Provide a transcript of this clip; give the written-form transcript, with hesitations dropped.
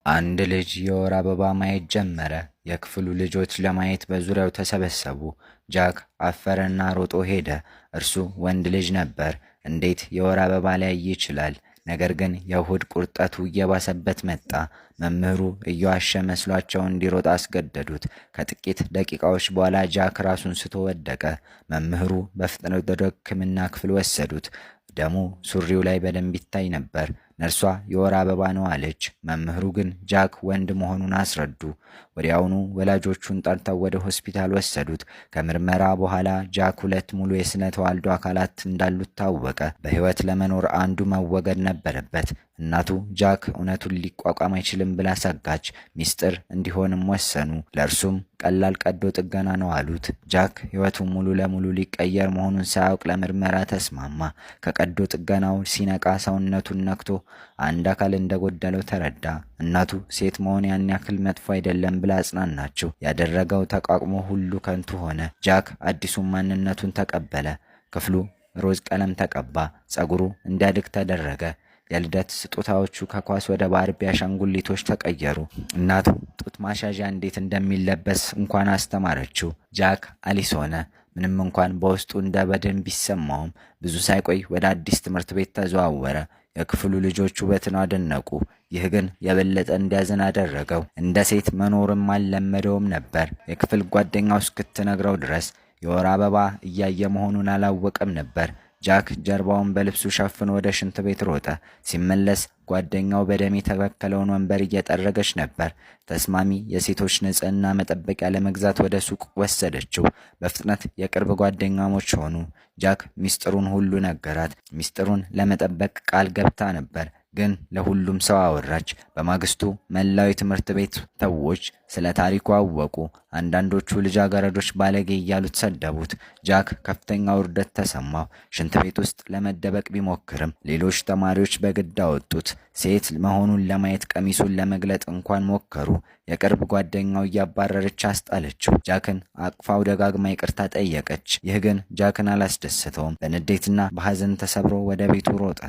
አንድ ልጅ የወር አበባ ማየት ጀመረ። የክፍሉ ልጆች ለማየት በዙሪያው ተሰበሰቡ። ጃክ አፈረና ሮጦ ሄደ። እርሱ ወንድ ልጅ ነበር። እንዴት የወር አበባ ሊያይ ይችላል? ነገር ግን የሆድ ቁርጠቱ እየባሰበት መጣ። መምህሩ እየዋሸ መስሏቸው እንዲሮጥ አስገደዱት። ከጥቂት ደቂቃዎች በኋላ ጃክ ራሱን ስቶ ወደቀ። መምህሩ በፍጥነት ወደ ሕክምና ክፍል ወሰዱት። ደሙ ሱሪው ላይ በደንብ ይታይ ነበር። ነርሷ የወር አበባ ነው አለች። መምህሩ ግን ጃክ ወንድ መሆኑን አስረዱ። ወዲያውኑ ወላጆቹን ጠርተው ወደ ሆስፒታል ወሰዱት። ከምርመራ በኋላ ጃክ ሁለት ሙሉ የስነ ተዋልዶ አካላት እንዳሉት ታወቀ። በሕይወት ለመኖር አንዱ መወገድ ነበረበት። እናቱ ጃክ እውነቱን ሊቋቋም አይችልም ብላ ሰጋች። ሚስጥር እንዲሆንም ወሰኑ። ለእርሱም ቀላል ቀዶ ጥገና ነው አሉት። ጃክ ሕይወቱን ሙሉ ለሙሉ ሊቀየር መሆኑን ሳያውቅ ለምርመራ ተስማማ። ከቀዶ ጥገናው ሲነቃ ሰውነቱን ነክቶ አንድ አካል እንደጎደለው ተረዳ። እናቱ ሴት መሆን ያን ያክል መጥፎ አይደለም ብላ አጽናናችው። ያደረገው ተቋቁሞ ሁሉ ከንቱ ሆነ። ጃክ አዲሱን ማንነቱን ተቀበለ። ክፍሉ ሮዝ ቀለም ተቀባ። ጸጉሩ እንዲያድግ ተደረገ። የልደት ስጦታዎቹ ከኳስ ወደ ባርቢ አሻንጉሊቶች ተቀየሩ። እናቱ ጡት ማሻዣ እንዴት እንደሚለበስ እንኳን አስተማረችው። ጃክ አሊስ ሆነ። ምንም እንኳን በውስጡ እንደ በድን ቢሰማውም ብዙ ሳይቆይ ወደ አዲስ ትምህርት ቤት ተዘዋወረ። የክፍሉ ልጆች ውበትን አደነቁ። ይህ ግን የበለጠ እንዲያዝን አደረገው። እንደ ሴት መኖርም አልለመደውም ነበር። የክፍል ጓደኛው እስክትነግረው ድረስ የወር አበባ እያየ መሆኑን አላወቀም ነበር። ጃክ ጀርባውን በልብሱ ሸፍኖ ወደ ሽንት ቤት ሮጠ። ሲመለስ ጓደኛው በደም የተበከለውን ወንበር እየጠረገች ነበር። ተስማሚ የሴቶች ንጽህና መጠበቂያ ለመግዛት ወደ ሱቅ ወሰደችው። በፍጥነት የቅርብ ጓደኛሞች ሆኑ። ጃክ ሚስጥሩን ሁሉ ነገራት። ሚስጥሩን ለመጠበቅ ቃል ገብታ ነበር፣ ግን ለሁሉም ሰው አወራች። በማግስቱ መላው የትምህርት ቤት ሰዎች ስለ ታሪኩ አወቁ። አንዳንዶቹ ልጃገረዶች ባለጌ እያሉት ሰደቡት። ጃክ ከፍተኛ ውርደት ተሰማው። ሽንት ቤት ውስጥ ለመደበቅ ቢሞክርም ሌሎች ተማሪዎች በግድ አወጡት። ሴት መሆኑን ለማየት ቀሚሱን ለመግለጥ እንኳን ሞከሩ። የቅርብ ጓደኛው እያባረረች አስጣለችው። ጃክን አቅፋው ደጋግማ ይቅርታ ጠየቀች። ይህ ግን ጃክን አላስደሰተውም። በንዴትና በሐዘን ተሰብሮ ወደ ቤቱ ሮጠ።